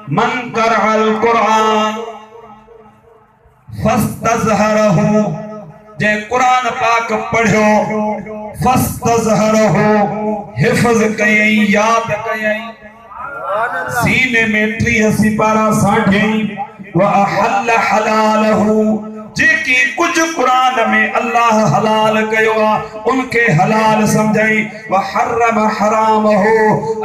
मन करअल कुरान फस्तज़हरहु, जे कुरान पाक पढ़ियो फस्तज़हरहु, हिफ्ज़ कयई, याद कयई, सीने में 30 सिपारा साढ़ई, व अहल हलालहु, जेकी कुछ कुरान में अल्लाह हलाल कयो उनके हलाल समझई, व हर्रम हरामहु,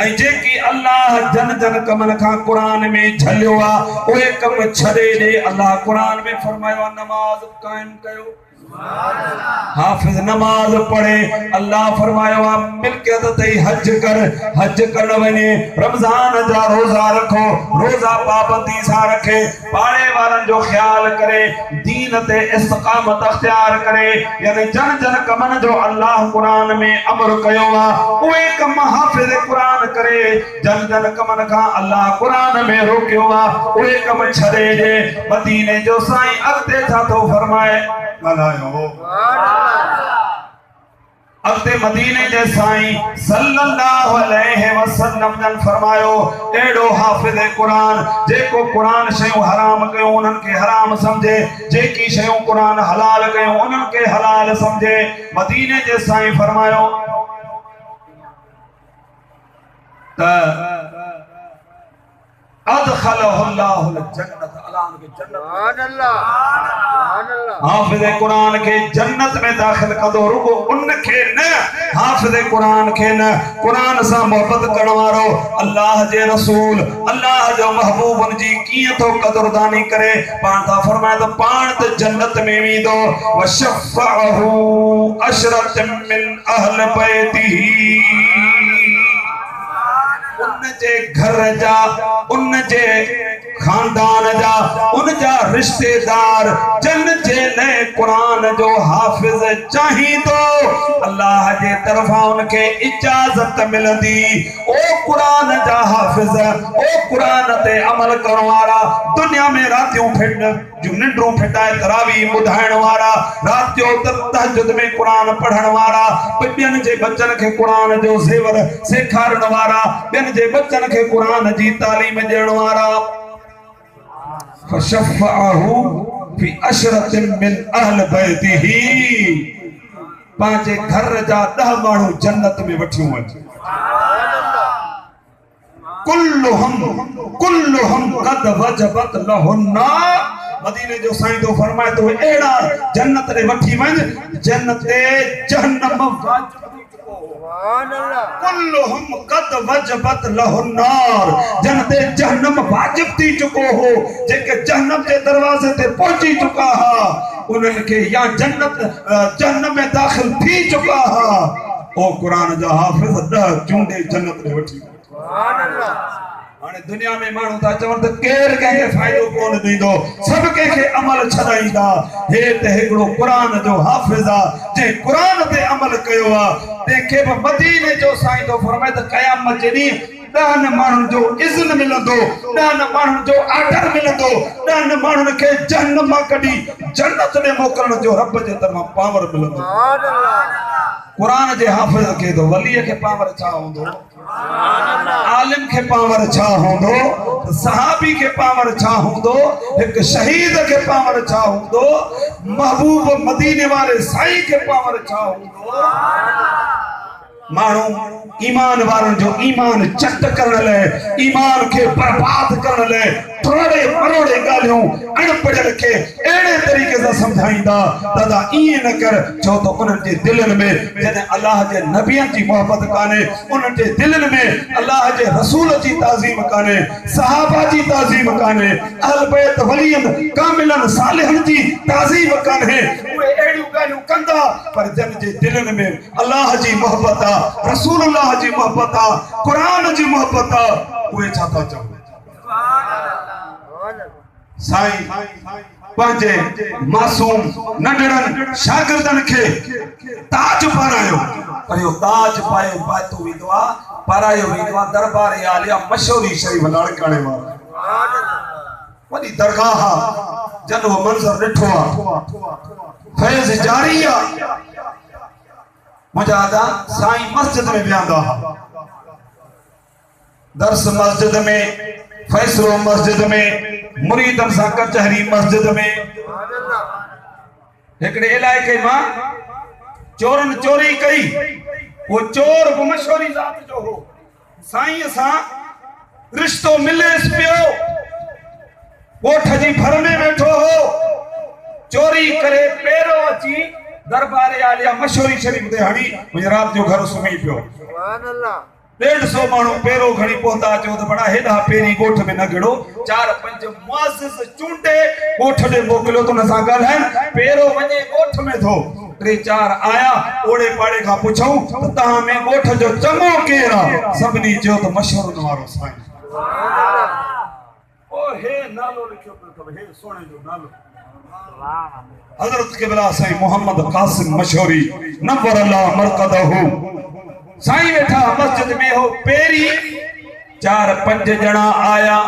ऐं जेकी अल्लाह जन जन कमन खां कुरान में झलियो उहे कम छॾे ॾे। अल्लाह कुरान में फरमायो नमाज कायम कयो, हाफिज नमाज पढ़े। अल्लाह फरमायो मिल्कियत ते हज कर, हज कर वने, रमजान जा रोजा रखो, रोजा पाबंदी सा रखे, पाड़े वारन जो ख्याल करे, दीन ते इस्तिकामत अख्तियार करे, यानी जन जन कमन जो अल्लाह कुरान में अमर कयो उहे कम हाफिज कुरान करे। जन जन कमन का अल्लाह कुरान में रोकियो उहे कम छॾे ॾे। मदीने जो साईं अॻिते छा थो फरमाए, अॻिते मदीने जे साईं सल्लल्लाहु अलैहि वसल्लम जन फरमायो एड़ो हाफिज़ कुरान जेको कुरान शयूं हराम कयो उन्हनि खे हराम समझे, जेकी शयूं कुरान हलाल कयो उन्हनि खे हलाल समझे। मदीने जे साईं फरमायो त अदखलहुल्लाहुल जन्नत, अल्लाह के जन्नत, सुभान अल्लाह, सुभान अल्लाह, हाफिज़ कुरान के जन्नत में दाखिल कंदो। रुगो उनके न, हाफिज़ कुरान के न, कुरान सा मोहब्बत करण वारो अल्लाह जे रसूल अल्लाह जो महबूबन जी कीअं तो कदरदानी करे। पाण ता फरमाए त पाण त जन्नत में वेंदो, वशफ़अहु अशरत मिन अहल बैतिही, उन जे घर जा, उन जे खानदान जा, उन जा रिश्तेदार जन जे ले कुरान जो हाफिज चाहिदो अल्लाह जे तरफा उनके इजाजत मिलंदी। ओ कुरान जा हाफिज, ओ कुरान ते अमल करण वारा, दुनिया में रातियों जो निंड्रू फिटाए तरावी ॿुधाइण वारा, रात जो तहज्जुद में कुरान पढ़ण वारा, ॿियनि जे बच्चन के कुरान जो ज़ेवर सेखारण वारा, ॿियनि जे बच्चन के कुरान जी तालीम ॾियण वारा। फशफ़अहु फी अशरतिन मिन अहल बैतिही, पंहिंजे घर जा 10 माण्हू जन्नत में वठियूं वञे। कुल्लुहुम क़द वजबत लहुन्ना, मदीने जो साईं तो फरमाए तो एड़ा जन्नत रे वठी वञ जन्नत जहन्नम कुल्लुहुम क़द वजबत लहुन्नार, जन्नत जहन्नम वाजिब थी चुको हो, जेके जहन्नम के दरवाजे ते पहुंची चुका हा उन्हनि खे या जन्नत जहन्नम में दाखिल थी चुका हा। ओ कुरान जा हाफिज 10 चूंडे जन्नत में वठी। सुभान अल्लाह। हाणे दुनिया में माण्हू था चवनि त केर कंहिंखे फ़ाइदो कोन ॾींदो, सभु कंहिंखे अमल छॾाईंदा। हे त हिकिड़ो कुरान जो हाफ़िज़ आहे जंहिं कुरान ते अमल कयो आहे, तंहिंखे बि मदीने जो साईं थो फरमाए त क़यामत जे ॾींहुं 10 माण्हुनि जो इज़्न मिलंदो, 10 माण्हुनि जो आर्डर मिलंदो, 10 माण्हुनि खे जहन्नम मां कढी जन्नत में मोकिलण जो रब जे तरफ़ां पावर मिलंदो। कुरान जे हाफ़िज़ खे तो वलीअ खे पावर छा हूंदो, आलिम के पावर छा होंदो, सहाबी के पावर छा होंदो, एक शहीद के पावर छा होंदो, महबूब मदीने वाले साईं के पावर छा होंदो। माण्हू ईमान वारन जो ईमान चट करण लाइ, ईमान के बर्बाद करण लाइ थोड़े मरोड़े ॻाल्हियूं अणपढ़ियल खे अहिड़े तरीक़े सां समझाईंदा। दादा ईअं न कर, छो त उन्हनि जे दिलनि में जॾहिं अल्लाह जे नबियनि जी मोहबत कान्हे, उन्हनि जे दिलनि में अल्लाह जे रसूल जी ताज़ीम कान्हे, सहाबा जी ताज़ीम कान्हे, अहल बैत वलियन कामिलन सालिहन जी ताज़ीम कान्हे। उहे अहिड़ियूं ॻाल्हियूं कंदा, पर जन जे दिलनि में अल्लाह जी मोहबत आहे, रसूलुल्लाह जी मोहबत आहे, कुरान जी मोहबत आहे, उहे छा था चवनि। साईं पंहिंजे मासूम नंढड़नि शागिर्दनि खे ताज पारायो, पर इहो ताज पाए पातो वेंदो आहे, पारायो वेंदो आहे दरबार आलिया मशहूरी शरीफ़ लाड़काणे वारा, वॾी दरगाह आहे, जन उहो मंज़र ॾिठो आहे, फैज़ जारी आहे। मुंहिंजा दादा साईं मस्जिद में विहंदा हुआ, दर्स मस्जिद में, फैसलो मस्जिद में, मुरीदन सा कचहरी मस्जिद में। एकड़े इलाके मां चोरन चोरी कई, वो चोर वो मशहूरी जात जो हो साईं सा रिश्तो मिलेस पियो, कोठ जी भर में बैठो हो, चोरी करे पेरो अची दरबार आलिया मशहूरी शरीफ दे हणी गुजरात जो घर सुमी पियो। सुभान अल्लाह। 150 माण्हू पेरो घणी पहुता चो त बड़ा हेॾा पेरी गोठ में न गिड़ो, 4-5 मुअज़्ज़िज़ चूंडे गोठ ॾे मोकिलियो त हुन सां ॻाल्हाइनि, पेरो वञे गोठ में थो। 3-4 आया, ओड़े पाड़े खां पुछऊं त तव्हां में गोठ जो चङो केरु आहे? सभिनी चयो त मशहूर वारो साईं। ओ हे नालो लिखियो पियो, हे सोने जो नालो हजरत क़िबला साईं मोहम्मद कासिम मशहूरी नव्वर अल्लाह मरकदहू। साईं वेठा मस्जिद में हो, पेरी 4-5 ॼणा आया,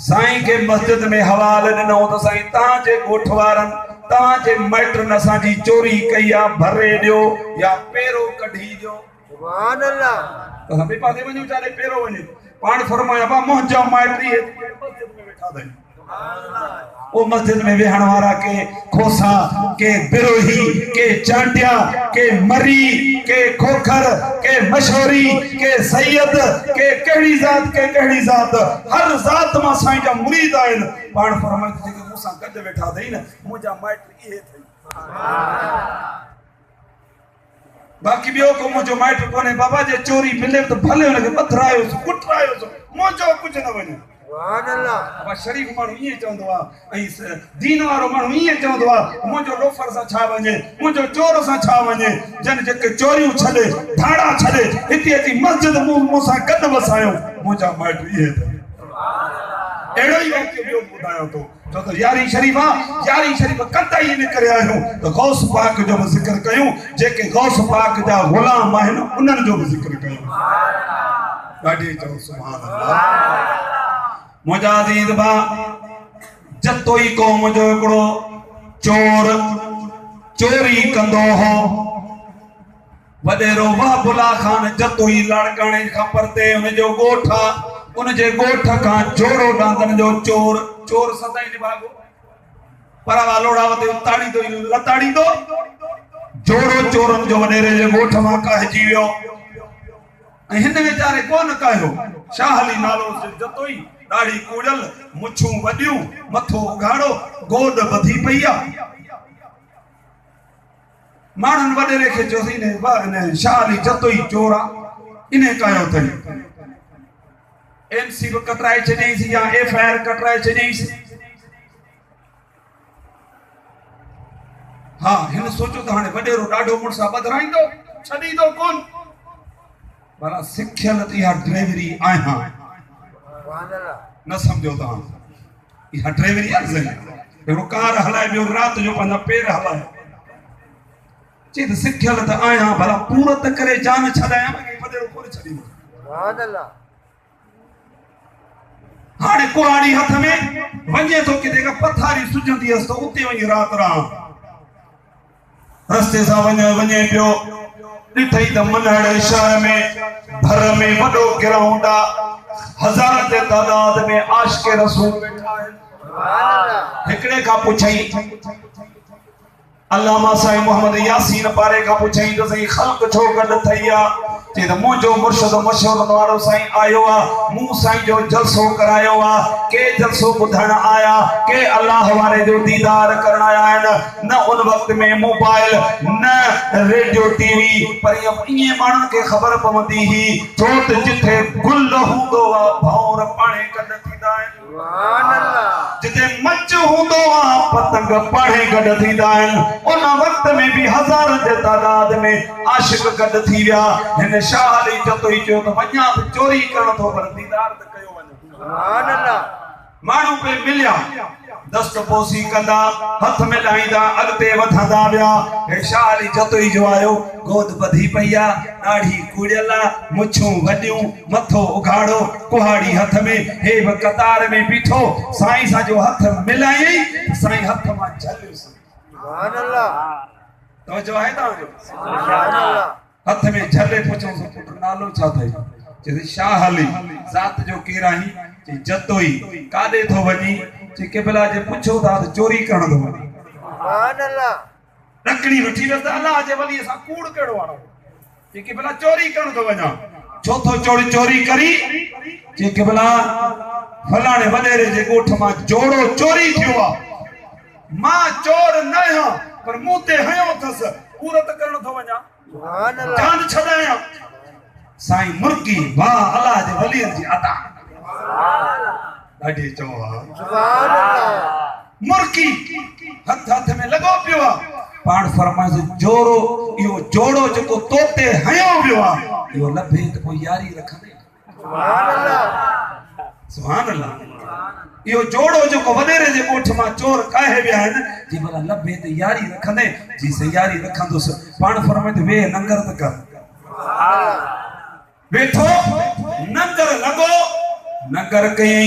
साईं के मस्जिद में हवाल ॾिनो त साईं तव्हांजे ॻोठ वारनि तव्हांजे माइटनि असांजी चोरी कई आहे, भरे ॾियो या पेरो कढी ॾियो। सुभान अल्लाह। त ॿिए पासे वञो चाहे पेरो वञे, पाण फरमाया बा मुंहिंजा माइट इहे मस्जिद में वेठा अथई। ओ मस्जिद में वेहण वारा के खोसा, के बिरोही, के चांटिया, के मरी, के खोखर, के मशहूरी, के सैयद, के कहिड़ी ज़ात, के कहिड़ी ज़ात, हर ज़ात मां साईं जा मुरीद आहिनि। पाण फरमाए थी कि मूंसां गॾु वेठा अथई न, मुंहिंजा माइट इहे अथई, बाक़ी ॿियो को मुंहिंजो माइट कोन्हे। बाबा जे चोरी मिले त भले हुनखे पथरायोसि, कुटरायोसि, मुंहिंजो कुझु न वञे। बाबा शरीफ माण्हू ईअं चवंदो आहे, ऐं दीन वारो माण्हू ईअं चवंदो आहे, मुंहिंजो लोफर सां छा वञे, मुंहिंजो चोर सां छा वञे। जन जेके चोरियूं छॾे, धाड़ा छॾे, हिते अची मस्जिद मूंसां गॾु वसायो, मुंहिंजा माइट इहे अथई। अहिड़ो ई वाक़ियो ॿियो ॿुधायो थो, छो त यारी शरीफ़ आहे, यारी शरीफ़ कतई इन करे आहियूं त गौस पाक जो बि ज़िक्र कयूं, जेके गौस पाक जा ग़ुलाम आहिनि उन्हनि जो बि ज़िक्र कयूं। ॾाढी चओ सुभान अल्लाह। मुंहिंजा अज़ीज़ भाउ, जतोई क़ौम जो हिकिड़ो चोर चोरी कंदो हो, वॾेरो वहबुल्ला खान जतोई लाड़काणे खां परते हुनजो ॻोठ आहे, उनजे ॻोठ खां जोड़ो डांगन जो चोर, चोर सदाई निभागो परवा लोड़ावते ताड़ी तो लताड़ी दो, जोड़ो चोरन जो वॾेरे जे ॻोठ मां कहजी वियो। ऐं हिन वीचारे कोन कयो, शाहली नालो जतोई, दाढ़ी कूड़ल, मुछूं वॾियूं, मथो उघाड़ो, गोद बधी पई आहे। माण्हुनि वॾेरे खे चयोसीं ने शाहली जतोई चोर आहे, इन कयो अथई। एमसी बि कटराए छॾियईंसि या FIR कटराए छॾियईंसि। हा, हिन सोचो त हाणे वॾेरो ॾाढो मुड़ुसु आहे, बदिराईंदो, छॾींदो कोन। पर सिखियल त इहा ड्राइवरी आहियां, न सम्झो तव्हां, इहा ड्राइवरी आहे। हिकिड़ो कार हलाए, ॿियो राति जो पंहिंजा पेर हलाए, चई त सिखियल त आहियां, भला पूरत करे जान छॾायां, वॾेरो कोन छॾींदो। हाणे कुहाड़ी हथ में वञे थो, किथे का पथारी सुझंदी हुअसि त उते वञी राति रहां। रस्ते सां वञे पियो, ॾिठई त मनहड़ शहर में भर में वॾो ग्राउंड आहे, हज़ार जे तादाद में आशिक़े रसूल वेठा आहिनि। हिकिड़े खां पुछई, अल्लामा साईं मोहम्मद यासीन पारे खां पुछई त साईं ख़ल्क़ छो गॾु थई आहे? चई त मुंहिंजो मुर्शिद मशहूर वारो साईं आयो आहे, मूं साईं जो जलसो करायो आहे। के जलसो ॿुधण आया, के अल्लाह वारे जो दीदार करण आया आहिनि। न उन वक़्त में मोबाइल, न रेडियो टीवी, पर इएं माण्हुनि खे ख़बर पवंदी हुई, छो त जिथे गुल हूंदो आहे भौर पाणे गॾु थींदा आहिनि। जिथे मच हूंदो आहे पतंग पाणे गॾु थींदा आहिनि। उन वक़्त में भी हज़ार जे तादाद में आशिक गॾु थी विया। हिन शाह अली जतोई चयो त वञा त चोरी करण थो, पर दीदार त कयो वञे। सुभान अल्लाह। माण्हू पे मिलिया, दस्त पोसी कंदा, हथ में लाईंदा, अॻिते वधंदा विया। हे शाह अली जतोई जो आयो, गोद बधी पई आहे, ॾाढ़ी कूड़ियल, मुछूं वॾियूं, मथो उघाड़ो, कुहाड़ी हथ में, हे बि कतार में बीठो। साईं सां जो हथ मिलायई, साईं हथ मां झलियुसि। सुभान अल्लाह। तवजो आहे तव्हांजो? सुभान अल्लाह। हथ में झले, पुछो पुट नालो छा अथई? चई शाह हली ज़ात जो केराही चई जतोई कादे थो वनी चई केबला जे पुछो था त चोरी करण थो वनी सुभान अल्लाह रखड़ी वठी वस अल्लाह जे वली सा कूड़ केड़ो वाणो चई केबला चोरी करण थो वना छो थो चोरी करी चई केबला फलाणे वडेरे जे गोठ मां जोड़ो चोरी थियो आ मां चोर न आहियां पर मूं ते हयो थस पूरत करण थो वना सुभान अल्लाह जान छडाया साईं मुर्गी वाह अल्लाह जे वली जी अता ॾाढी चओ सुभान अल्लाह मुर्गी हथ में लगो पियो पाण फरमाए जोरो इहो जोड़ो जेको तोते हयो वियो आ इहो लभे त पोइ यारी रखंदे सुभान अल्लाह इहो जोड़ो जेको वडेरे जे गोठ मां चोर काहे विया आहिनि जी भला लभे त यारी रखंदे जी से यारी रखंदुसि पाण फरमाए त वे नंगर त कर बेठो नंगर लगो नंगर कई